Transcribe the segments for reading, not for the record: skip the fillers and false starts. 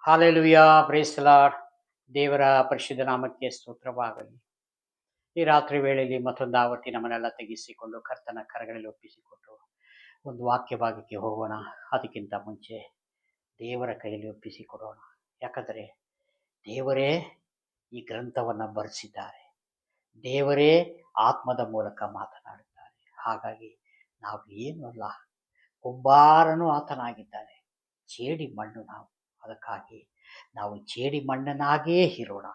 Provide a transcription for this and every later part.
Hallelujah, price the lord. ದೇವರ ಪರಿಶುದ್ಧ ನಾಮಕ್ಕೆ ಸ್ತೋತ್ರವಾಗಲಿ. ಈ ರಾತ್ರಿ ವೇಳೆಯಲ್ಲಿ ಮತ್ತೊಂದು ಆವರ್ತಿ ನಮ್ಮನ್ನೆಲ್ಲ ತೆಗೆಸಿಕೊಂಡು ಕರ್ತನ ಕರಗಳಲ್ಲಿ ಒಪ್ಪಿಸಿಕೊಟ್ಟು ಒಂದು ವಾಕ್ಯ ಭಾಗಕ್ಕೆ ಹೋಗೋಣ. ಅದಕ್ಕಿಂತ ಮುಂಚೆ ದೇವರ ಕೈಯಲ್ಲಿ ಒಪ್ಪಿಸಿಕೊಡೋಣ. ಯಾಕಂದರೆ ದೇವರೇ ಈ ಗ್ರಂಥವನ್ನು ಬರೆಸಿದ್ದಾರೆ. ದೇವರೇ ಆತ್ಮದ ಮೂಲಕ ಮಾತನಾಡುತ್ತಾರೆ. ಹಾಗಾಗಿ ನಾವು ಏನೂ ಅಲ್ಲ, ಕುಂಬಾರನು ಆತನಾಗಿದ್ದಾನೆ, ಜೇಡಿ ಮಣ್ಣು ನಾವು. ಅದಕ್ಕಾಗಿ ನಾವು ಜೇಡಿ ಮಣ್ಣನಾಗೇ ಇರೋಣ.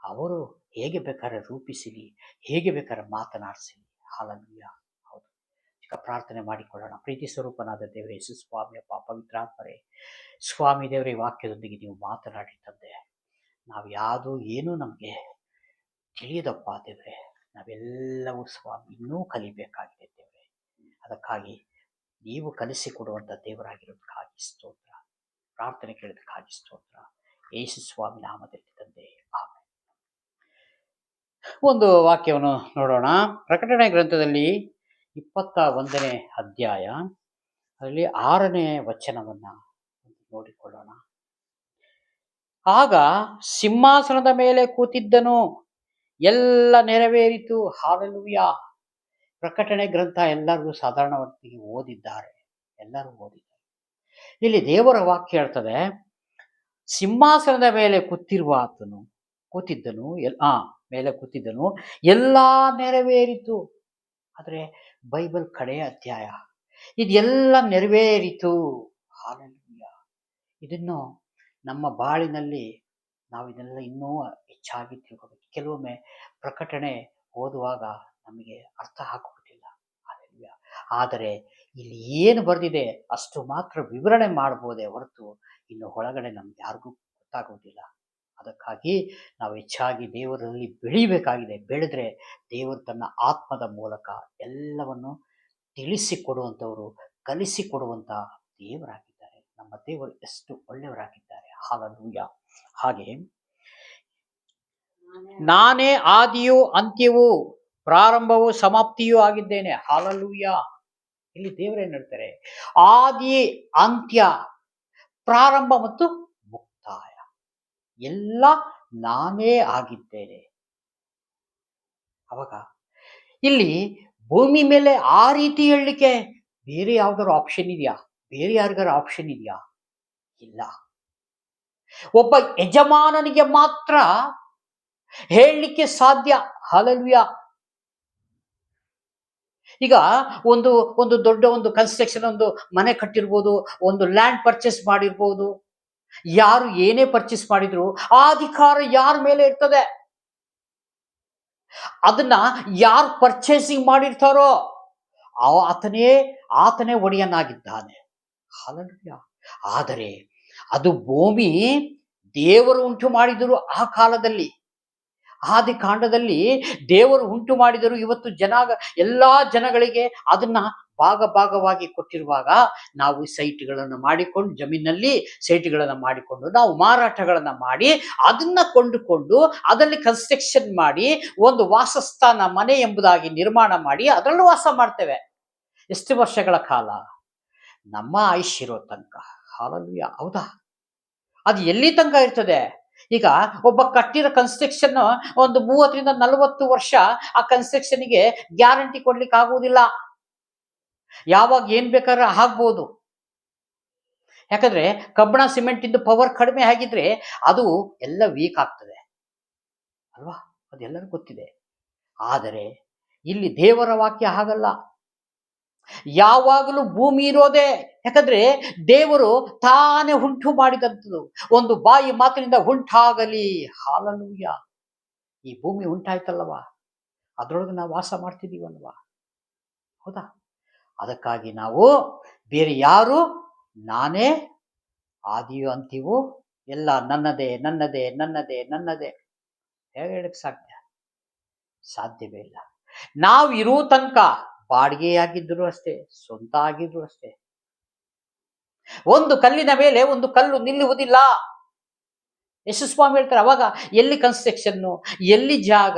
ಅವರು ಹೇಗೆ ಬೇಕಾದ್ರೆ ರೂಪಿಸಲಿ, ಹೇಗೆ ಬೇಕಾದ್ರೆ ಮಾತನಾಡಿಸಲಿ. ಹಾಲೆಲೂಯಾ. ಹೌದು, ಈಗ ಪ್ರಾರ್ಥನೆ ಮಾಡಿಕೊಳ್ಳೋಣ. ಪ್ರೀತಿ ಸ್ವರೂಪನಾದ ದೇವರೇ, ಯೇಸು ಸ್ವಾಮಿಯಪ್ಪ, ಪವಿತ್ರಾತ್ಮರೇ, ಸ್ವಾಮಿ ದೇವರೇ, ವಾಕ್ಯದೊಂದಿಗೆ ನೀವು ಮಾತನಾಡಿ ತಂದೆ. ನಾವು ಯಾವುದು ಏನೂ ನಮಗೆ ತಿಳಿಯದಪ್ಪ ದೇವರೇ. ನಾವೆಲ್ಲವೂ ಸ್ವಾಮಿ ಇನ್ನೂ ಕಲಿಬೇಕಾಗಿದೆ ದೇವರೇ. ಅದಕ್ಕಾಗಿ ನೀವು ಕಲಿಸಿಕೊಡುವಂಥ ದೇವರಾಗಿರೋದಕ್ಕಾಗಿ ಸ್ತೋತ್ರ. ಪ್ರಾರ್ಥನೆ ಕೇಳೋದಕ್ಕಾಗಿ ಸ್ತೋತ್ರ. ಯೇಸು ಸ್ವಾಮಿ ನಾಮದಲ್ಲಿ ತಂದೆ, ಆಮೆನ್. ಒಂದು ವಾಕ್ಯವನ್ನು ನೋಡೋಣ. ಪ್ರಕಟಣೆ ಗ್ರಂಥದಲ್ಲಿ 21ನೇ ಅಧ್ಯಾಯ, ಅದರಲ್ಲಿ 6ನೇ ವಚನವನ್ನು ನೋಡಿಕೊಳ್ಳೋಣ. ಆಗ ಸಿಂಹಾಸನದ ಮೇಲೆ ಕೂತಿದ್ದನು, ಎಲ್ಲ ನೆರವೇರಿತು. ಹಾಲೆಲೂಯಾ. ಪ್ರಕಟಣೆ ಗ್ರಂಥ ಎಲ್ಲರಿಗೂ ಸಾಧಾರಣವಾಗಿ ಓದಿದ್ದಾರೆ, ಎಲ್ಲರೂ ಓದಿದ್ದಾರೆ. ಇಲ್ಲಿ ದೇವರ ವಾಕ್ಯ ಹೇಳ್ತದೆ, ಸಿಂಹಾಸನದ ಮೇಲೆ ಕೂತಿದ್ದನು ಮೇಲೆ ಕೂತಿದ್ದನು, ಎಲ್ಲ ನೆರವೇರಿತು. ಆದರೆ ಬೈಬಲ್ ಕಡೆಯ ಅಧ್ಯಾಯ, ಇದೆಲ್ಲ ನೆರವೇರಿತು. ಹಾಲೆಲೂಯಾ. ಇದನ್ನು ನಮ್ಮ ಬಾಳಿನಲ್ಲಿ ನಾವು ಇದನ್ನೆಲ್ಲ ಇನ್ನೂ ಹೆಚ್ಚಾಗಿ ತಿಳ್ಕೋಬೇಕು. ಕೆಲವೊಮ್ಮೆ ಪ್ರಕಟಣೆ ಓದುವಾಗ ನಮಗೆ ಅರ್ಥ ಆಗುವುದಿಲ್ಲ. ಹಾಲೆಲೂಯಾ. ಆದರೆ ಇಲ್ಲಿ ಏನು ಬರೆದಿದೆ ಅಷ್ಟು ಮಾತ್ರ ವಿವರಣೆ ಮಾಡ್ಬೋದೇ ಹೊರತು ಇನ್ನು ಒಳಗಡೆ ನಮ್ಗೆ ಯಾರಿಗೂ ಗೊತ್ತಾಗುವುದಿಲ್ಲ. ಅದಕ್ಕಾಗಿ ನಾವು ಹೆಚ್ಚಾಗಿ ದೇವರಲ್ಲಿ ಬೆಳಿಬೇಕಾಗಿದೆ. ಬೆಳೆದ್ರೆ ದೇವರು ತನ್ನ ಆತ್ಮದ ಮೂಲಕ ಎಲ್ಲವನ್ನು ತಿಳಿಸಿಕೊಡುವಂಥವರು, ಕಲಿಸಿಕೊಡುವಂಥ ದೇವರಾಗಿದ್ದಾರೆ. ನಮ್ಮ ದೇವರು ಎಷ್ಟು ಒಳ್ಳೆಯವರಾಗಿದ್ದಾರೆ. ಹಾಲೆಲೂಯಾ. ಹಾಗೆ ನಾನೇ ಆದಿಯೂ ಅಂತ್ಯವೂ, ಪ್ರಾರಂಭವೂ ಸಮಾಪ್ತಿಯೂ ಆಗಿದ್ದೇನೆ. ಹಾಲೆಲೂಯಾ. ಇಲ್ಲಿ ದೇವರೇನು ಹೇಳ್ತಾರೆ? ಆದಿ, ಅಂತ್ಯ, ಪ್ರಾರಂಭ ಮತ್ತು ಮುಕ್ತಾಯ ಎಲ್ಲ ನಾನೇ ಆಗಿದ್ದೇನೆ. ಅವಾಗ ಇಲ್ಲಿ ಭೂಮಿ ಮೇಲೆ ಆ ರೀತಿ ಹೇಳಲಿಕ್ಕೆ ಬೇರೆ ಯಾವ್ದಾರು ಆಪ್ಷನ್ ಇದೆಯಾ? ಬೇರೆ ಯಾರಿಗಾರ ಆಪ್ಷನ್ ಇದೆಯಾ? ಇಲ್ಲ. ಒಬ್ಬ ಯಜಮಾನನಿಗೆ ಮಾತ್ರ ಹೇಳಲಿಕ್ಕೆ ಸಾಧ್ಯ. ಹಾಲೆಲೂಯಾ. ಈಗ ಒಂದು ದೊಡ್ಡ ಒಂದು ಕನ್ಸ್ಟ್ರಕ್ಷನ್, ಒಂದು ಮನೆ ಕಟ್ಟಿರ್ಬೋದು, ಒಂದು ಲ್ಯಾಂಡ್ ಪರ್ಚೇಸ್ ಮಾಡಿರ್ಬೋದು. ಯಾರು ಏನೇ ಪರ್ಚೇಸ್ ಮಾಡಿದ್ರು ಆ ಅಧಿಕಾರ ಯಾರ ಮೇಲೆ ಇರ್ತದೆ? ಅದನ್ನ ಯಾರು ಪರ್ಚೇಸಿಂಗ್ ಮಾಡಿರ್ತಾರೋ ಆತನೇ ಒಡೆಯನಾಗಿದ್ದಾನೆ. ಹಾಲೆಲೂಯಾ. ಆದರೆ ಅದು ಭೂಮಿ ದೇವರು ಉಂಟು ಮಾಡಿದರು. ಆ ಕಾಲದಲ್ಲಿ ಆದಿ ಕಾಂಡದಲ್ಲಿ ದೇವರು ಉಂಟು ಮಾಡಿದರು. ಇವತ್ತು ಎಲ್ಲಾ ಜನಗಳಿಗೆ ಅದನ್ನ ಭಾಗವಾಗಿ ಕೊಟ್ಟಿರುವಾಗ ನಾವು ಸೈಟ್ಗಳನ್ನು ಮಾಡಿಕೊಂಡು, ಜಮೀನಲ್ಲಿ ಸೈಟ್ಗಳನ್ನು ಮಾಡಿಕೊಂಡು ನಾವು ಮಾರಾಟಗಳನ್ನು ಮಾಡಿ ಅದನ್ನ ಕೊಂಡುಕೊಂಡು ಅದರಲ್ಲಿ ಕನ್ಸ್ಟ್ರಕ್ಷನ್ ಮಾಡಿ ಒಂದು ವಾಸಸ್ಥಾನ, ಮನೆ ಎಂಬುದಾಗಿ ನಿರ್ಮಾಣ ಮಾಡಿ ಅದರಲ್ಲೂ ವಾಸ ಮಾಡ್ತೇವೆ. ಎಷ್ಟು ವರ್ಷಗಳ ಕಾಲ? ನಮ್ಮ ಆಯುಷ್ಯಿರೋ ತನಕ. ಹಾಲೆಲೂಯಾ. ಹೌದಾ? ಅದು ಎಲ್ಲಿ ತನಕ ಇರ್ತದೆ? ಈಗ ಒಬ್ಬ ಕಟ್ಟಿರೋ ಕನ್ಸ್ಟ್ರಕ್ಷನ್ ಒಂದು 30ರಿಂದ 40 ವರ್ಷ ಆ ಕನ್ಸ್ಟ್ರಕ್ಷನ್ಗೆ ಗ್ಯಾರಂಟಿ ಕೊಡ್ಲಿಕ್ಕೆ ಆಗುವುದಿಲ್ಲ. ಯಾವಾಗ ಏನ್ ಬೇಕಾದ್ರೆ ಆಗ್ಬೋದು. ಯಾಕಂದ್ರೆ ಕಬ್ಬಣ, ಸಿಮೆಂಟ್ ಇಂದು ಪವರ್ ಕಡಿಮೆ ಆಗಿದ್ರೆ ಅದು ಎಲ್ಲ ವೀಕ್ ಆಗ್ತದೆ ಅಲ್ವಾ? ಅದೆಲ್ಲರಿಗೂ ಗೊತ್ತಿದೆ. ಆದರೆ ಇಲ್ಲಿ ದೇವರ ವಾಕ್ಯ ಹಾಗಲ್ಲ. ಯಾವಾಗಲೂ ಭೂಮಿ ಇರೋದೇ. ಯಾಕಂದ್ರೆ ದೇವರು ತಾನೇ ಉಂಟು ಮಾಡಿದಂಥದ್ದು. ಒಂದು ಬಾಯಿ ಮಾತಿನಿಂದ ಉಂಟಾಗಲಿ. ಹಾಲೆಲೂಯಾ. ಈ ಭೂಮಿ ಉಂಟಾಯ್ತಲ್ಲವಾ, ಅದರೊಳಗೆ ನಾವು ವಾಸ ಮಾಡ್ತಿದ್ದೀವಲ್ವಾ? ಹೌದಾ? ಅದಕ್ಕಾಗಿ ನಾವು ಬೇರೆ ಯಾರು? ನಾನೇ ಆದಿಯೂ ಅಂತ್ಯವೂ, ಎಲ್ಲ ನನ್ನದೇ ನನ್ನದೇ ನನ್ನದೇ ನನ್ನದೇ. ಹೇಗೆ ಹೇಳಕ್ ಸಾಧ್ಯವೇ ಇಲ್ಲ. ನಾವು ಇರೋ ತನಕ ಬಾಡಿಗೆಯಾಗಿದ್ರು ಅಷ್ಟೇ, ಸ್ವಂತ ಆಗಿದ್ರು ಅಷ್ಟೇ. ಒಂದು ಕಲ್ಲಿನ ಮೇಲೆ ಒಂದು ಕಲ್ಲು ನಿಲ್ಲುವುದಿಲ್ಲ. ಯೇಸು ಸ್ವಾಮಿ ಹೇಳ್ತಾರೆ, ಅವಾಗ ಎಲ್ಲಿ ಕನ್ಸ್ಟ್ರಕ್ಷನ್ನು, ಎಲ್ಲಿ ಜಾಗ,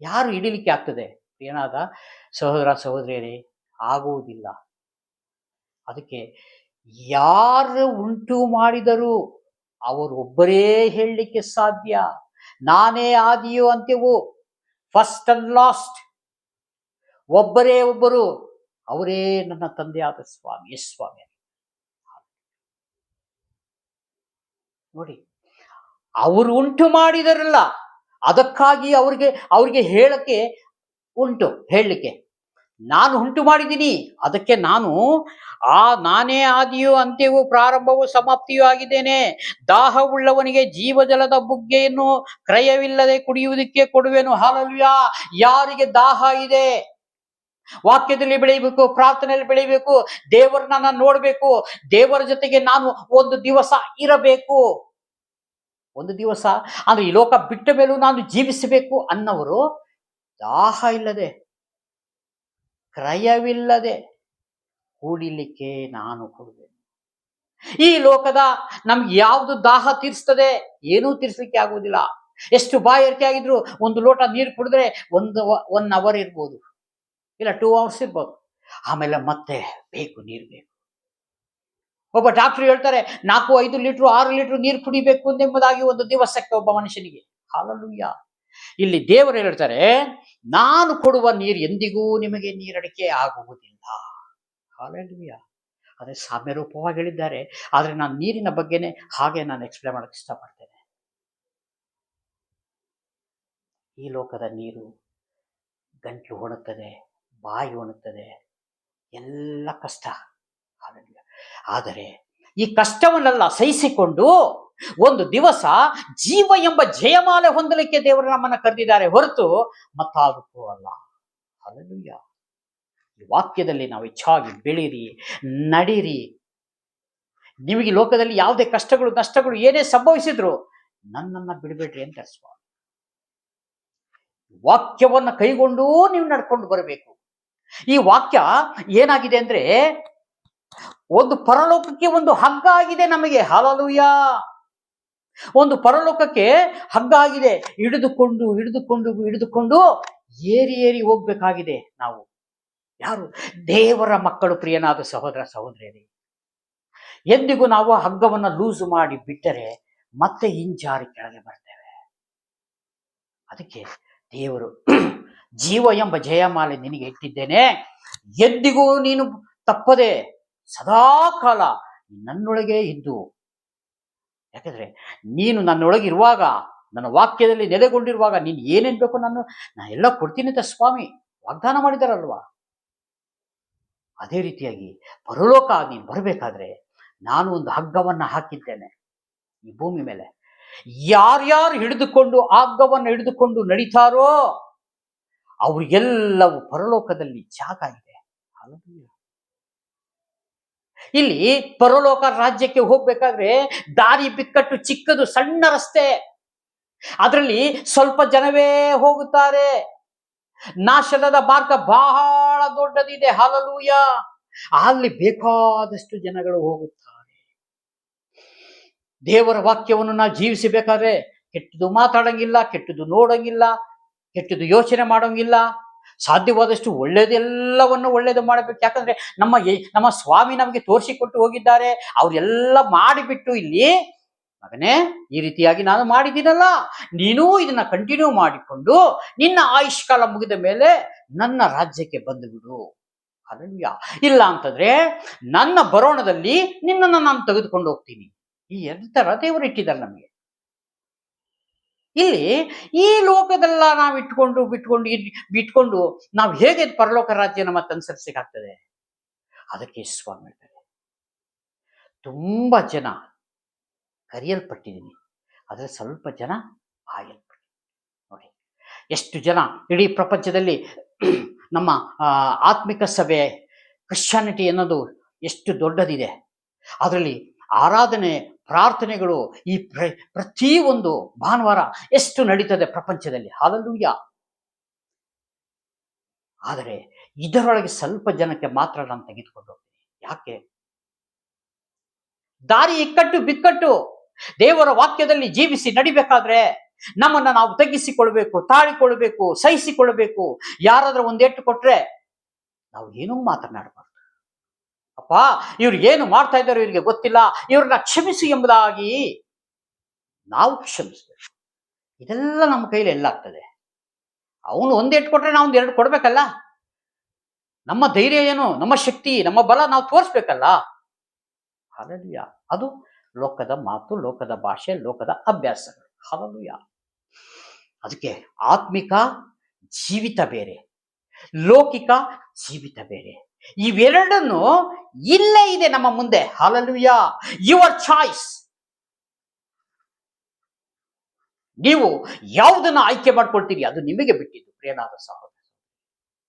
ಯಾರು ಹಿಡಿಲಿಕ್ಕೆ ಆಗ್ತದೆ? ಏನಾದ ಸಹೋದರ ಸಹೋದರಿಯರೇ, ಆಗುವುದಿಲ್ಲ. ಅದಕ್ಕೆ ಯಾರು ಉಂಟು ಮಾಡಿದರು ಅವರು ಒಬ್ಬರೇ ಹೇಳಲಿಕ್ಕೆ ಸಾಧ್ಯ. ನಾನೇ ಆದಿಯೋ ಅಂತ್ಯವೋ, ಫಸ್ಟ್ ಅಂಡ್ ಲಾಸ್ಟ್, ಒಬ್ಬರೇ ಒಬ್ಬರು, ಅವರೇ ನನ್ನ ತಂದೆಯಾದ ಸ್ವಾಮಿ. ಎಸ್ ಸ್ವಾಮಿ. ನೋಡಿ, ಅವರು ಉಂಟು ಮಾಡಿದರಲ್ಲ, ಅದಕ್ಕಾಗಿ ಅವ್ರಿಗೆ ಹೇಳಕ್ಕೆ ಉಂಟು, ಹೇಳಲಿಕ್ಕೆ ನಾನು ಉಂಟು ಮಾಡಿದ್ದೀನಿ, ಅದಕ್ಕೆ ನಾನೇ ಆದಿಯೂ ಅಂತ್ಯವೂ ಪ್ರಾರಂಭವೂ ಸಮಾಪ್ತಿಯೂ ಆಗಿದ್ದೇನೆ. ದಾಹವುಳ್ಳವನಿಗೆ ಜೀವಜಲದ ಬುಗ್ಗೆಯನ್ನು ಕ್ರಯವಿಲ್ಲದೆ ಕುಡಿಯುವುದಕ್ಕೆ ಕೊಡುವೆನು. ಹಲ್ಲೆಲೂಯಾ. ಯಾರಿಗೆ ದಾಹ ಇದೆ, ವಾಕ್ಯದಲ್ಲಿ ಬೆಳೆಯಬೇಕು, ಪ್ರಾರ್ಥನೆಯಲ್ಲಿ ಬೆಳೆಯಬೇಕು, ದೇವರನ್ನ ನಾನು ನೋಡ್ಬೇಕು, ದೇವರ ಜೊತೆಗೆ ನಾನು ಒಂದು ದಿವಸ ಇರಬೇಕು, ಒಂದು ದಿವಸ ಅಂದ್ರೆ ಈ ಲೋಕ ಬಿಟ್ಟ ಮೇಲೂ ನಾನು ಜೀವಿಸಬೇಕು ಅನ್ನವರು ದಾಹ ಇಲ್ಲದೆ, ಕ್ರಯವಿಲ್ಲದೆ ಕುಡಿಲಿಕ್ಕೆ ನಾನು ಕೊಡುವೆ. ಈ ಲೋಕದ ನಮ್ಗೆ ಯಾವುದು ದಾಹ ತೀರಿಸ್ತದೆ? ಏನೂ ತೀರಿಸಲಿಕ್ಕೆ ಆಗುವುದಿಲ್ಲ. ಎಷ್ಟು ಬಾಯಾರಿಕೆ ಆಗಿದ್ರು ಒಂದು ಲೋಟ ನೀರು ಕುಡಿದ್ರೆ 1 ಅವರ್ ಇರ್ಬೋದು, ಇಲ್ಲ 2 ಅವರ್ಸ್ ಇರ್ಬೋದು, ಆಮೇಲೆ ಮತ್ತೆ ಬೇಕು, ನೀರು ಬೇಕು. ಒಬ್ಬ ಡಾಕ್ಟರ್ ಹೇಳ್ತಾರೆ 4, 5 ಲೀಟರ್ 6 ಲೀಟರ್ ನೀರು ಕುಡಿಬೇಕು ಎಂಬುದಾಗಿ ಒಂದು ದಿವಸಕ್ಕೆ ಒಬ್ಬ ಮನುಷ್ಯನಿಗೆ. ಹಲ್ಲೆಲೂಯಾ. ಇಲ್ಲಿ ದೇವರು ಹೇಳ್ತಾರೆ, ನಾನು ಕೊಡುವ ನೀರು ಎಂದಿಗೂ ನಿಮಗೆ ನೀರಡಿಕೆ ಆಗುವುದಿಲ್ಲ. ಹಲ್ಲೆಲೂಯಾ. ಅದೇ ಸಾಮ್ಯ ರೂಪವಾಗಿ ಹೇಳಿದ್ದಾರೆ. ಆದ್ರೆ ನಾನು ನೀರಿನ ಬಗ್ಗೆನೇ ಹಾಗೆ ನಾನು ಎಕ್ಸ್ಪ್ಲೇನ್ ಮಾಡಕ್ಕೆ ಇಷ್ಟಪಡ್ತೇನೆ. ಈ ಲೋಕದ ನೀರು ಗಂಟಲು ಒಣಗ್ತದೆ, ಬಾಯಿ ಒಣಗ್ತದೆ, ಎಲ್ಲ ಕಷ್ಟ. ಹಲ್ಲೆಲೂಯಾ. ಆದರೆ ಈ ಕಷ್ಟವನ್ನೆಲ್ಲ ಸಹಿಸಿಕೊಂಡು ಒಂದು ದಿವಸ ಜೀವ ಎಂಬ ಜಯಮಾಲೆ ಹೊಂದಲಿಕ್ಕೆ ದೇವರು ನಮ್ಮನ್ನ ಕರೆದಿದ್ದಾರೆ, ಹೊರತು ಮತ್ತಾದಕ್ಕೂ ಅಲ್ಲ. ಹಲ್ಲೆಲೂಯಾ. ಈ ವಾಕ್ಯದಲ್ಲಿ ನಾವು ಹೆಚ್ಚಾಗಿ ಬೆಳೀರಿ, ನಡೀರಿ. ನಿಮಗೆ ಲೋಕದಲ್ಲಿ ಯಾವುದೇ ಕಷ್ಟಗಳು ನಷ್ಟಗಳು ಏನೇ ಸಂಭವಿಸಿದ್ರು ನನ್ನನ್ನ ಬಿಡಬೇಡ್ರಿ ಅಂತ ಸ್ವಾಮಿ. ವಾಕ್ಯವನ್ನ ಕೈಗೊಂಡು ನೀವು ನಡ್ಕೊಂಡು ಬರಬೇಕು. ಈ ವಾಕ್ಯ ಏನಾಗಿದೆ ಅಂದ್ರೆ ಒಂದು ಪರಲೋಕಕ್ಕೆ ಒಂದು ಹಗ್ಗ ಆಗಿದೆ ನಮಗೆ. ಹಲ್ಲೆಲೂಯಾ. ಒಂದು ಪರಲೋಕಕ್ಕೆ ಹಗ್ಗ ಆಗಿದೆ. ಹಿಡಿದುಕೊಂಡು ಹಿಡಿದುಕೊಂಡು ಹಿಡಿದುಕೊಂಡು ಏರಿ ಏರಿ ಹೋಗ್ಬೇಕಾಗಿದೆ. ನಾವು ಯಾರು? ದೇವರ ಮಕ್ಕಳು. ಪ್ರಿಯನಾದ ಸಹೋದರ ಸಹೋದರಿಯರೇ, ಎಂದಿಗೂ ನಾವು ಹಗ್ಗವನ್ನ ಲೂಸ್ ಮಾಡಿ ಬಿಟ್ಟರೆ ಮತ್ತೆ ಹಿಂಜಾರಿ ಕೆಳಗೆ ಬರ್ತೇವೆ. ಅದಕ್ಕೆ ದೇವರು ಜೀವ ಎಂಬ ಜಯಮಾಲೆ ನಿನಗೆ ಇಟ್ಟಿದ್ದೇನೆ, ಎಂದಿಗೂ ನೀನು ತಪ್ಪದೆ ಸದಾ ಕಾಲ ನನ್ನೊಳಗೆ ಇದ್ದು, ಯಾಕಂದ್ರೆ ನೀನು ನನ್ನೊಳಗಿರುವಾಗ, ನನ್ನ ವಾಕ್ಯದಲ್ಲಿ ನೆಲೆಗೊಂಡಿರುವಾಗ ನೀನು ಏನೇನ್ ಬೇಕೋ ನಾನು ಎಲ್ಲ ಕೊಡ್ತೀನಿ ಅಂತ ಸ್ವಾಮಿ ವಾಗ್ದಾನ ಮಾಡಿದಾರಲ್ವಾ. ಅದೇ ರೀತಿಯಾಗಿ ಪರಲೋಕ ನೀನು ಬರಬೇಕಾದ್ರೆ ನಾನು ಒಂದು ಹಗ್ಗವನ್ನ ಹಾಕಿದ್ದೇನೆ ಈ ಭೂಮಿ ಮೇಲೆ. ಯಾರ್ಯಾರು ಹಿಡಿದುಕೊಂಡು ಆ ಹಗ್ಗವನ್ನು ಹಿಡಿದುಕೊಂಡು ನಡೀತಾರೋ ಅವ್ರಿಗೆಲ್ಲವೂ ಪರಲೋಕದಲ್ಲಿ ಜಾಗ ಇದೆ. ಇಲ್ಲಿ ಪರಲೋಕ ರಾಜ್ಯಕ್ಕೆ ಹೋಗ್ಬೇಕಾದ್ರೆ ದಾರಿ ಬಿಕ್ಕಟ್ಟು, ಚಿಕ್ಕದು ಸಣ್ಣ ರಸ್ತೆ, ಅದರಲ್ಲಿ ಸ್ವಲ್ಪ ಜನವೇ ಹೋಗುತ್ತಾರೆ. ನಾಶನದ ಮಾರ್ಗ ಬಹಳ ದೊಡ್ಡದಿದೆ. ಹಲ್ಲೆಲೂಯಾ. ಅಲ್ಲಿ ಬೇಕಾದಷ್ಟು ಜನಗಳು ಹೋಗುತ್ತಾರೆ. ದೇವರ ವಾಕ್ಯವನ್ನು ನಾವು ಜೀವಿಸಬೇಕಾದ್ರೆ ಕೆಟ್ಟದು ಮಾತಾಡಂಗಿಲ್ಲ, ಕೆಟ್ಟದು ನೋಡಂಗಿಲ್ಲ, ಕೆಟ್ಟದು ಯೋಚನೆ ಮಾಡೋಂಗಿಲ್ಲ. ಸಾಧ್ಯವಾದಷ್ಟು ಒಳ್ಳೇದೆಲ್ಲವನ್ನು ಒಳ್ಳೇದು ಮಾಡಬೇಕು. ಯಾಕಂದ್ರೆ ನಮ್ಮ ಸ್ವಾಮಿ ನಮಗೆ ತೋರಿಸಿಕೊಟ್ಟು ಹೋಗಿದ್ದಾರೆ. ಅವರೆಲ್ಲ ಮಾಡಿಬಿಟ್ಟು ಇಲ್ಲಿ, ಮಗನೇ ಈ ರೀತಿಯಾಗಿ ನಾನು ಮಾಡಿದ್ದೀನಲ್ಲ, ನೀನೂ ಇದನ್ನ ಕಂಟಿನ್ಯೂ ಮಾಡಿಕೊಂಡು ನಿನ್ನ ಆಯುಷ್ಕಾಲ ಮುಗಿದ ಮೇಲೆ ನನ್ನ ರಾಜ್ಯಕ್ಕೆ ಬಂದು ಬಿಡು. ಹಲ್ಲೆಲೂಯಾ. ಇಲ್ಲ ಅಂತಂದ್ರೆ ನನ್ನ ಬರೋಣದಲ್ಲಿ ನಿನ್ನನ್ನು ನಾನು ತೆಗೆದುಕೊಂಡು ಹೋಗ್ತೀನಿ. ಈ 2 ತರ ದೇವರು ಇಟ್ಟಿದ್ದಾರೆ ನಮಗೆ. ಇಲ್ಲಿ ಈ ಲೋಕದೆಲ್ಲ ನಾವು ಬಿಟ್ಕೊಂಡು ನಾವು ಹೇಗೆ ಪರಲೋಕ ರಾಜ್ಯ ನಮ್ಮ ಅನುಸರಿಸಲಿಕ್ಕಾಗ್ತದೆ? ಅದಕ್ಕೆ ಸ್ವಾಮಿ ಹೇಳ್ತಾರೆ, ತುಂಬಾ ಜನ ಕರೆಯಲ್ಪಟ್ಟಿದ್ದೀನಿ, ಆದರೆ ಸ್ವಲ್ಪ ಜನ ಆಯಲ್ಪಟ್ಟಿದ್ದೀನಿ. ನೋಡಿ ಎಷ್ಟು ಜನ ಇಡೀ ಪ್ರಪಂಚದಲ್ಲಿ ನಮ್ಮ ಆತ್ಮಿಕ ಸಭೆ ಕ್ರಿಶ್ಚಿಯಾನಿಟಿ ಅನ್ನೋದು ಎಷ್ಟು ದೊಡ್ಡದಿದೆ. ಅದರಲ್ಲಿ ಆರಾಧನೆ, ಪ್ರಾರ್ಥನೆಗಳು ಈ ಪ್ರತಿಯೊಂದು ಭಾನುವಾರ ಎಷ್ಟು ನಡೀತದೆ ಪ್ರಪಂಚದಲ್ಲಿ. ಹಲ್ಲೆಲೂಯಾ. ಆದರೆ ಇದರೊಳಗೆ ಸ್ವಲ್ಪ ಜನಕ್ಕೆ ಮಾತ್ರ ನಾನು ತೆಗೆದುಕೊಂಡು ಹೋಗ್ತೀನಿ. ಯಾಕೆ? ದಾರಿ ಇಕ್ಕಟ್ಟು ಬಿಕ್ಕಟ್ಟು. ದೇವರ ವಾಕ್ಯದಲ್ಲಿ ಜೀವಿಸಿ ನಡಿಬೇಕಾದ್ರೆ ನಮ್ಮನ್ನ ನಾವು ತಗ್ಗಿಸಿಕೊಳ್ಬೇಕು, ತಾಳಿಕೊಳ್ಬೇಕು, ಸಹಿಸಿಕೊಳ್ಬೇಕು. ಯಾರಾದ್ರೂ ಒಂದೇಟು ಕೊಟ್ರೆ ನಾವು ಏನೂ ಮಾತನಾಡಬಾರ್ದು. ಅಪ್ಪ ಇವ್ರಿಗೇನು ಮಾಡ್ತಾ ಇದ್ದಾರೋ ಇವ್ರಿಗೆ ಗೊತ್ತಿಲ್ಲ, ಇವ್ರನ್ನ ಕ್ಷಮಿಸು ಎಂಬುದಾಗಿ ನಾವು ಕ್ಷಮಿಸ್ಬೇಕು. ಇದೆಲ್ಲ ನಮ್ಮ ಕೈಲಿ ಎಲ್ಲಾಗ್ತದೆ. ಅವನು ಒಂದೇಟು ಕೊಟ್ರೆ ನಾವು ಒಂದು ಎರಡು ಕೊಡ್ಬೇಕಲ್ಲ. ನಮ್ಮ ಧೈರ್ಯ ಏನು, ನಮ್ಮ ಶಕ್ತಿ, ನಮ್ಮ ಬಲ ನಾವು ತೋರಿಸ್ಬೇಕಲ್ಲ. ಹಲ್ಲೆಲೂಯಾ. ಅದು ಲೋಕದ ಮಾತು, ಲೋಕದ ಭಾಷೆ, ಲೋಕದ ಅಭ್ಯಾಸಗಳು. ಹಲ್ಲೆಲೂಯಾ. ಅದಕ್ಕೆ ಆತ್ಮಿಕ ಜೀವಿತ ಬೇರೆ, ಲೌಕಿಕ ಜೀವಿತ ಬೇರೆ. ಇವೆರಡನ್ನು ಇಲ್ಲೇ ಇದೆ ನಮ್ಮ ಮುಂದೆ. ಹಲ್ಲೆಲೂಯಾ. Your choice. ನೀವು ಯಾವುದನ್ನ ಆಯ್ಕೆ ಮಾಡ್ಕೊಳ್ತೀರಿ ಅದು ನಿಮಗೆ ಬಿಟ್ಟಿದ್ದು ಪ್ರಿಯನಾದ ಸಹೋದರ.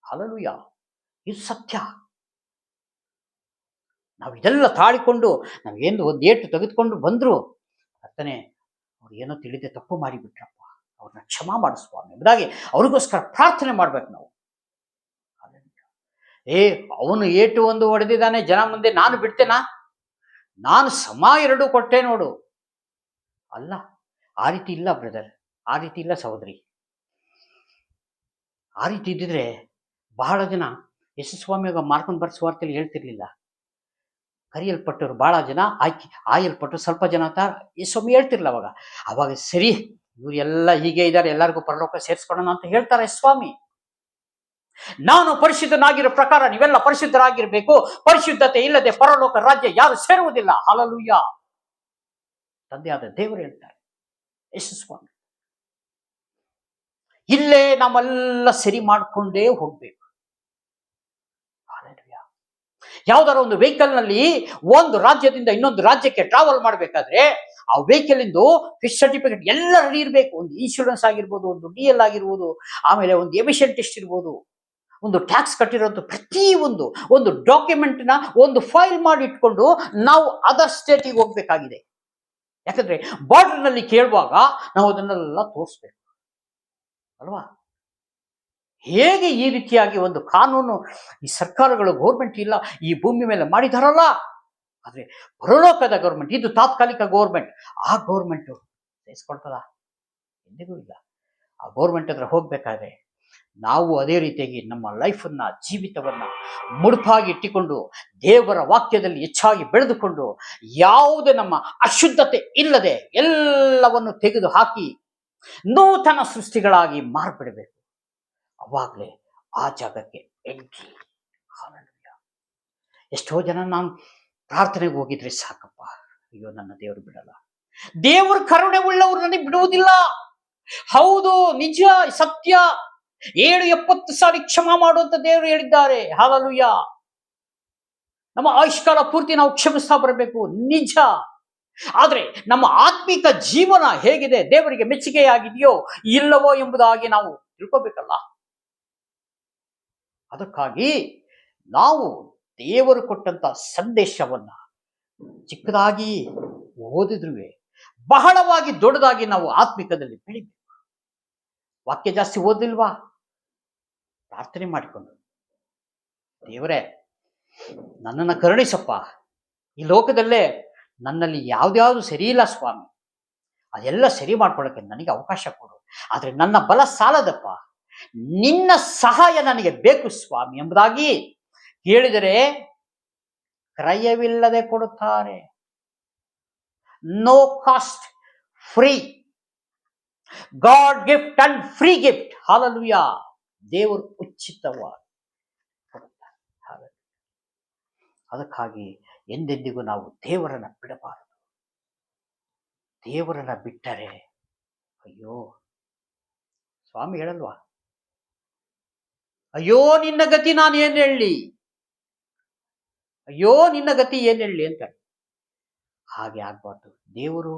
ಹಲ್ಲೆಲೂಯಾ. ಇದು ಸತ್ಯ. ನಾವು ಇದೆಲ್ಲ ತಾಳಿಕೊಂಡು ನಾವೇನು ಒಂದು ಏಟು ತೆಗೆದುಕೊಂಡು ಬಂದ್ರು ಅರ್ಥನೆ ಅವ್ರು ಏನೋ ತಿಳಿದೆ ತಪ್ಪು ಮಾಡಿಬಿಟ್ರಪ್ಪ, ಅವ್ರನ್ನ ಕ್ಷಮಾ ಮಾಡಿಸ್ವಾಮಿ ಎಂಬುದಾಗಿ ಅವ್ರಿಗೋಸ್ಕರ ಪ್ರಾರ್ಥನೆ ಮಾಡ್ಬೇಕು ನಾವು. ಅವನು ಏಟು ಒಂದು ಹೊಡೆದಿದ್ದಾನೆ ಜನ ಮುಂದೆ, ನಾನು ಬಿಡ್ತೇನಾ? ನಾನು ಸಮ ಎರಡು ಕೊಟ್ಟೆ ನೋಡು. ಅಲ್ಲ, ಆ ರೀತಿ ಇಲ್ಲ ಬ್ರದರ್, ಆ ರೀತಿ ಇಲ್ಲ ಸಹೋದರಿ. ಆ ರೀತಿ ಇದ್ದಿದ್ರೆ ಬಹಳ ಜನ ಯೇಸುಸ್ವಾಮಿಯಾಗ ಮಾರ್ಕೊಂಡು ಬರ್ಸುವಾರ್ತೆಯಲ್ಲಿ ಹೇಳ್ತಿರ್ಲಿಲ್ಲ. ಕರೆಯಲ್ಪಟ್ಟರು ಬಹಳ ಜನ, ಆಯಲ್ಪಟ್ಟರು ಸ್ವಲ್ಪ ಜನ ಅಂತ ಯೇಸುಸ್ವಾಮಿ ಹೇಳ್ತಿರ್ಲಿಲ್ಲ ಅವಾಗ ಸರಿ ಇವ್ರು ಎಲ್ಲ ಹೀಗೆ ಇದ್ದಾರೆ, ಎಲ್ಲರಿಗೂ ಪರಲೋಕ ಸೇರಿಸ್ಕೊಳ್ಳೋಣ ಅಂತ ಹೇಳ್ತಾರೆ ಸ್ವಾಮಿ. ನಾನು ಪರಿಶುದ್ಧನಾಗಿರೋ ಪ್ರಕಾರ ನೀವೆಲ್ಲ ಪರಿಶುದ್ಧರಾಗಿರ್ಬೇಕು, ಪರಿಶುದ್ಧತೆ ಇಲ್ಲದೆ ಪರಲೋಕ ರಾಜ್ಯ ಯಾರು ಸೇರುವುದಿಲ್ಲ. ಹಲ್ಲೆಲೂಯಾ. ತಂದೆಯಾದ ದೇವರು ಹೇಳ್ತಾರೆ ಯೇಸುಸ್ವಾಮಿ. ಇಲ್ಲೇ ನಮ್ಮೆಲ್ಲ ಸರಿ ಮಾಡಿಕೊಂಡೇ ಹೋಗ್ಬೇಕು. ಯಾವ್ದಾರ ಒಂದು ವೆಹಿಕಲ್ ನಲ್ಲಿ ಒಂದು ರಾಜ್ಯದಿಂದ ಇನ್ನೊಂದು ರಾಜ್ಯಕ್ಕೆ ಟ್ರಾವೆಲ್ ಮಾಡಬೇಕಾದ್ರೆ ಆ ವೆಹಿಕಲ್ ಇಂದು ಫಿಶ್ ಸರ್ಟಿಫಿಕೇಟ್ ಎಲ್ಲ ರೆಡಿ ಇರಬೇಕು. ಒಂದು ಇನ್ಶೂರೆನ್ಸ್ ಆಗಿರ್ಬೋದು, ಒಂದು DL ಆಗಿರ್ಬೋದು, ಆಮೇಲೆ ಒಂದು ಎಮಿಷನ್ ಟೆಸ್ಟ್ ಇರ್ಬೋದು, ಒಂದು ಟ್ಯಾಕ್ಸ್ ಕಟ್ಟಿರೋದು ಪ್ರತಿ ಒಂದು ಡಾಕ್ಯುಮೆಂಟ್ ನ ಒಂದು ಫೈಲ್ ಮಾಡಿ ಇಟ್ಕೊಂಡು ನಾವು ಅದರ್ ಸ್ಟೇಟಿಗೆ ಹೋಗ್ಬೇಕಾಗಿದೆ. ಯಾಕಂದ್ರೆ ಬಾರ್ಡರ್ ನಲ್ಲಿ ಕೇಳುವಾಗ ನಾವು ಅದನ್ನೆಲ್ಲ ತೋರಿಸ್ಬೇಕು ಅಲ್ವಾ? ಹೇಗೆ ಈ ರೀತಿಯಾಗಿ ಒಂದು ಕಾನೂನು ಈ ಸರ್ಕಾರಗಳು ಗೌರ್ಮೆಂಟ್ ಇಲ್ಲ ಈ ಭೂಮಿ ಮೇಲೆ ಮಾಡಿದಾರಲ್ಲ, ಆದ್ರೆ ಪರಲೋಕದ ಗೌರ್ಮೆಂಟ್ ಇದು ತಾತ್ಕಾಲಿಕ ಗೌರ್ಮೆಂಟ್. ಆ ಗೌರ್ಮೆಂಟ್ ಸೇರಿಸ್ಕೊಳ್ತದ? ಎಂದಿಗೂ ಇಲ್ಲ. ಆ ಗೌರ್ಮೆಂಟ್ ಹತ್ರ ಹೋಗ್ಬೇಕಾದ್ರೆ ನಾವು ಅದೇ ರೀತಿಯಾಗಿ ನಮ್ಮ ಲೈಫನ್ನ, ಜೀವಿತವನ್ನ ಮುಡುಪಾಗಿ ಇಟ್ಟುಕೊಂಡು ದೇವರ ವಾಕ್ಯದಲ್ಲಿ ಹೆಚ್ಚಾಗಿ ಬೆಳೆದುಕೊಂಡು ಯಾವುದೇ ನಮ್ಮ ಅಶುದ್ಧತೆ ಇಲ್ಲದೆ ಎಲ್ಲವನ್ನು ತೆಗೆದು ಹಾಕಿ ನೂತನ ಸೃಷ್ಟಿಗಳಾಗಿ ಮಾರ್ಬಿಡಬೇಕು. ಅವಾಗಲೇ ಆ ಜಾಗಕ್ಕೆ ಎಂಟ್ರಿ. ಹಲ್ಲೆಲೂಯಾ. ಎಷ್ಟೋ ಜನ ನಾನು ಪ್ರಾರ್ಥನೆಗೆ ಹೋಗಿದ್ರೆ ಸಾಕಪ್ಪ, ಅಯ್ಯೋ ನನ್ನ ದೇವರು ಬಿಡಲ್ಲ. ದೇವರ ಕರುಣೆ ಉಳ್ಳವರು ನನಗೆ ಬಿಡುವುದಿಲ್ಲ. ಹೌದು, ನಿಜ, ಸತ್ಯ. 70 ಸಾರಿ ಕ್ಷಮಾ ಮಾಡುವಂತ ದೇವರು ಹೇಳಿದ್ದಾರೆ. ಹಲ್ಲೆಲೂಯಾ. ನಮ್ಮ ಆಯುಷ್ಕಾಲ ಪೂರ್ತಿ ನಾವು ಕ್ಷಮಿಸ್ತಾ ಬರಬೇಕು, ನಿಜ. ಆದ್ರೆ ನಮ್ಮ ಆತ್ಮಿಕ ಜೀವನ ಹೇಗಿದೆ, ದೇವರಿಗೆ ಮೆಚ್ಚುಗೆಯಾಗಿದೆಯೋ ಇಲ್ಲವೋ ಎಂಬುದಾಗಿ ನಾವು ತಿಳ್ಕೋಬೇಕಲ್ಲ. ಅದಕ್ಕಾಗಿ ನಾವು ದೇವರು ಕೊಟ್ಟಂತ ಸಂದೇಶವನ್ನ ಚಿಕ್ಕದಾಗಿ ಓದಿದ್ರು ಬಹಳವಾಗಿ ದೊಡ್ಡದಾಗಿ ನಾವು ಆತ್ಮಿಕದಲ್ಲಿ ಬೆಳಿಬೇಕು. ವಾಕ್ಯ ಜಾಸ್ತಿ ಓದಿಲ್ವಾ? ಪ್ರಾರ್ಥನೆ ಮಾಡಿಕೊಂಡು, ದೇವರೇ ನನ್ನನ್ನು ಕರುಣಿಸಪ್ಪ, ಈ ಲೋಕದಲ್ಲೇ ನನ್ನಲ್ಲಿ ಯಾವ್ದ್ಯಾವ್ದು ಸರಿ ಇಲ್ಲ ಸ್ವಾಮಿ, ಅದೆಲ್ಲ ಸರಿ ಮಾಡ್ಕೊಳ್ಳೋಕೆ ನನಗೆ ಅವಕಾಶ ಕೊಡು. ಆದ್ರೆ ನನ್ನ ಬಲ ಸಾಲದಪ್ಪ, ನಿನ್ನ ಸಹಾಯ ನನಗೆ ಬೇಕು ಸ್ವಾಮಿ ಎಂಬುದಾಗಿ ಹೇಳಿದರೆ ಕ್ರಯವಿಲ್ಲದೆ ಕೊಡುತ್ತಾರೆ. No cost, free. God gift and free gift. Hallelujah. ದೇವರು ಉಚಿತವಾಗಿ ಕೊಡುತ್ತಾರೆ. ಅದಕ್ಕಾಗಿ ಎಂದೆಂದಿಗೂ ನಾವು ದೇವರನ್ನ ಬಿಡಬಾರದು. ದೇವರನ್ನ ಬಿಟ್ಟರೆ ಅಯ್ಯೋ, ಸ್ವಾಮಿ ಹೇಳಲ್ವಾ, ಅಯ್ಯೋ ನಿನ್ನ ಗತಿ ನಾನು ಏನ್ ಹೇಳಲಿ, ಅಯ್ಯೋ ನಿನ್ನ ಗತಿ ಏನ್ ಹೇಳಲಿ ಅಂತ. ಹಾಗೆ ಆಗ್ಬಾರ್ದು. ದೇವರು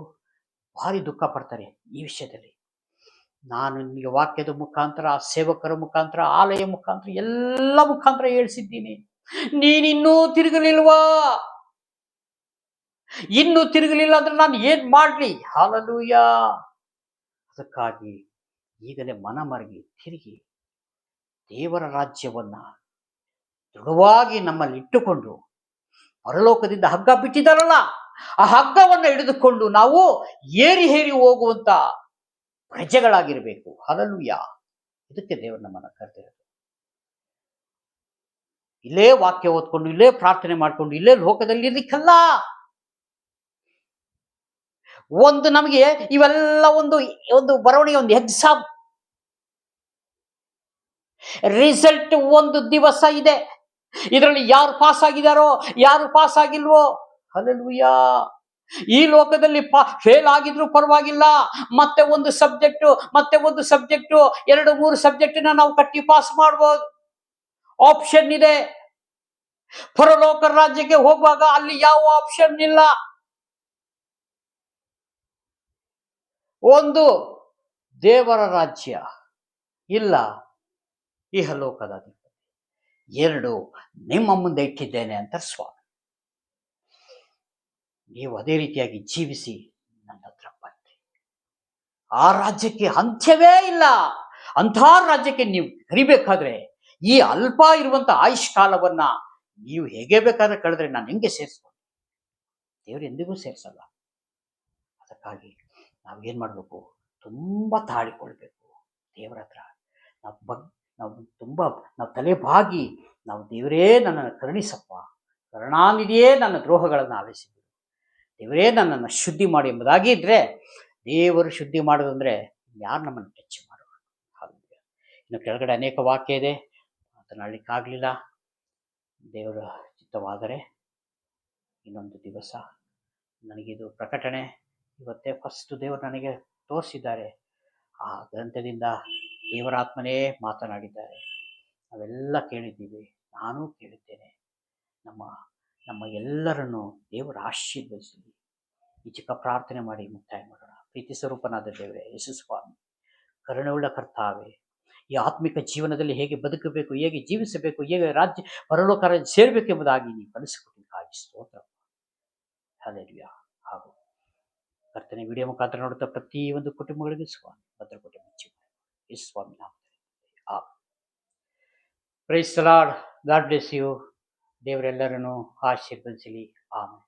ಭಾರಿ ದುಃಖ ಪಡ್ತಾರೆ ಈ ವಿಷಯದಲ್ಲಿ. ನಾನು ನಿಮಗೆ ವಾಕ್ಯದ ಮುಖಾಂತರ, ಸೇವಕರ ಮುಖಾಂತರ, ಆಲಯ ಮುಖಾಂತರ, ಎಲ್ಲ ಮುಖಾಂತರ ಹೇಳಿಸಿದ್ದೀನಿ. ನೀನಿನ್ನೂ ತಿರುಗಲಿಲ್ವಾ? ಇನ್ನೂ ತಿರುಗಲಿಲ್ಲ ಅಂದ್ರೆ ನಾನು ಏನ್ ಮಾಡ್ಲಿ? ಹಲ್ಲೆಲೂಯಾ. ಅದಕ್ಕಾಗಿ ಈಗಲೇ ಮನಮರಗಿ ತಿರುಗಿ ದೇವರ ರಾಜ್ಯವನ್ನ ದೃಢವಾಗಿ ನಮ್ಮಲ್ಲಿ ಇಟ್ಟುಕೊಂಡು, ಪರಲೋಕದಿಂದ ಹಗ್ಗ ಬಿಟ್ಟಿದ್ದಾರಲ್ಲ, ಆ ಹಗ್ಗವನ್ನು ಹಿಡಿದುಕೊಂಡು ನಾವು ಏರಿ ಹೋಗುವಂತ ಪ್ರಜೆಗಳಾಗಿರ್ಬೇಕು. ಹಲ್ಲೆಲೂಯಾ. ಇದಕ್ಕೆ ದೇವರು ನಮ್ಮನ್ನ ಕರೆದಿರೋದು. ಇಲ್ಲೇ ವಾಕ್ಯ ಓದ್ಕೊಂಡು, ಇಲ್ಲೇ ಪ್ರಾರ್ಥನೆ ಮಾಡ್ಕೊಂಡು, ಇಲ್ಲೇ ಲೋಕದಲ್ಲಿ ಇರ್ಲಿಕ್ಕಲ್ಲ. ಒಂದು ನಮಗೆ ಇವೆಲ್ಲ ಒಂದು ಒಂದು ಬರವಣಿಗೆ, ಒಂದು ಎಕ್ಸಾಮ್, ರಿಸಲ್ಟ್ ಒಂದು ದಿವಸ ಇದೆ. ಇದರಲ್ಲಿ ಯಾರು ಪಾಸ್ ಆಗಿದಾರೋ, ಯಾರು ಪಾಸ್ ಆಗಿಲ್ವೋ, ಹಲ್ಲೆಲೂಯಾ. ಈ ಲೋಕದಲ್ಲಿ ಫೇಲ್ ಆಗಿದ್ರು ಪರವಾಗಿಲ್ಲ, ಮತ್ತೆ ಒಂದು ಸಬ್ಜೆಕ್ಟ್, ಮತ್ತೆ ಒಂದು ಸಬ್ಜೆಕ್ಟ್, 2-3 ಸಬ್ಜೆಕ್ಟ್ ನಾವು ಕಟ್ಟಿ ಪಾಸ್ ಮಾಡ್ಬೋದು, ಆಪ್ಷನ್ ಇದೆ. ಪರಲೋಕ ರಾಜ್ಯಕ್ಕೆ ಹೋಗುವಾಗ ಅಲ್ಲಿ ಯಾವ ಆಪ್ಷನ್ ಇಲ್ಲ. ಒಂದು ದೇವರ ರಾಜ್ಯ ಇಲ್ಲ, ಇಹಲೋಕದ ಅಧಿಪತಿ. 2 ನಿಮ್ಮ ಮುಂದೆ ಇಟ್ಟಿದ್ದೇನೆ ಅಂತ ಸ್ವಾಮಿ. ನೀವು ಅದೇ ರೀತಿಯಾಗಿ ಜೀವಿಸಿ ನನ್ನ ಹತ್ರ ಬನ್ನಿ. ಆ ರಾಜ್ಯಕ್ಕೆ ಅಂತ್ಯವೇ ಇಲ್ಲ. ಅಂಥ ರಾಜ್ಯಕ್ಕೆ ನೀವು ಕರಿಬೇಕಾದ್ರೆ ಈ ಅಲ್ಪ ಇರುವಂತ ಆಯುಷ್ ಕಾಲವನ್ನ ನೀವು ಹೇಗೆ ಬೇಕಾದ್ರೆ ಕಳೆದ್ರೆ ನಾನು ಹೆಂಗೆ ಸೇರಿಸ್ಕೊಂಡು, ದೇವರು ಎಂದಿಗೂ ಸೇರಿಸಲ್ಲ. ಅದಕ್ಕಾಗಿ ನಾವೇನ್ ಮಾಡಬೇಕು, ತುಂಬಾ ತಾಳಿಕೊಳ್ಬೇಕು ದೇವರ ಹತ್ರ. ನಾವು ತಲೆ ಬಾಗಿ ನಾವು, ದೇವರೇ ನನ್ನನ್ನು ಕರುಣಿಸಪ್ಪ, ಕರುಣಾನಿಧಿಯೇ ನನ್ನ ದ್ರೋಹಗಳನ್ನು ಆಲಿಸಿಬಿಡು, ದೇವರೇ ನನ್ನನ್ನು ಶುದ್ಧಿ ಮಾಡಿ ಎಂಬುದಾಗಿ ಇದ್ರೆ, ದೇವರು ಶುದ್ಧಿ ಮಾಡೋದಂದ್ರೆ ಯಾರು ನಮ್ಮನ್ನು ಟಚ್ ಮಾಡೋರು. ಹಾಗೆ ಇನ್ನು ಕೆಳಗಡೆ ಅನೇಕ ವಾಕ್ಯ ಇದೆ, ಮಾತನಾಡಲಿಕ್ಕಾಗಲಿಲ್ಲ. ದೇವರ ಚಿತ್ತವಾದರೆ ಇನ್ನೊಂದು ದಿವಸ ನನಗಿದು ಪ್ರಕಟಣೆ ಇವತ್ತೇ ಫಸ್ಟ್ ದೇವರು ನನಗೆ ತೋರಿಸಿದ್ದಾರೆ. ಆ ಗ್ರಂಥದಿಂದ ದೇವರಾತ್ಮನೇ ಮಾತನಾಡಿದ್ದಾರೆ. ನಾವೆಲ್ಲ ಕೇಳಿದ್ದೀವಿ, ನಾನೂ ಕೇಳಿದ್ದೇನೆ. ನಮ್ಮ ಎಲ್ಲರನ್ನು ದೇವರು ಆಶೀರ್ವದಿಸಲಿ. ಈ ಚಿಕ್ಕ ಪ್ರಾರ್ಥನೆ ಮಾಡಿ ಮುಕ್ತಾಯ ಮಾಡೋಣ. ಪ್ರೀತಿ ಸ್ವರೂಪನಾದ ದೇವರೇ, ಯೇಸು ಸ್ವಾಮಿ, ಕರುಣೆಯುಳ್ಳ ಕರ್ತಾವೆ, ಈ ಆತ್ಮಿಕ ಜೀವನದಲ್ಲಿ ಹೇಗೆ ಬದುಕಬೇಕು, ಹೇಗೆ ಜೀವಿಸಬೇಕು, ಹೇಗೆ ಪರಲೋಕ ರಾಜ್ಯ ಸೇರಬೇಕೆಂಬುದಾಗಿ ನೀವು ಕಲಿಸಿಕೊಟ್ಟಿದ್ದಾಗಿ ಸ್ತೋತ್ರ. ಹಲ್ಲೆಲೂಯಾ. ಹಾಗೂ ಕರ್ತನೆ ವಿಡಿಯೋ ಮುಖಾಂತರ ನೋಡುತ್ತಾ ಪ್ರತಿಯೊಂದು ಕುಟುಂಬಗಳಿಗೆ ಸ್ವಾಮಿ ಭದ್ರಕೋಟೆ ಮುಚ್ಚಿ ಯೇಸು ಸ್ವಾಮಿ ನಾಮದಲ್ಲಿ. Praise the Lord. God bless you. ದೇವರೆಲ್ಲರನ್ನು ಆಶೀರ್ವದಿಸಲಿ. ಆಮೆನ್.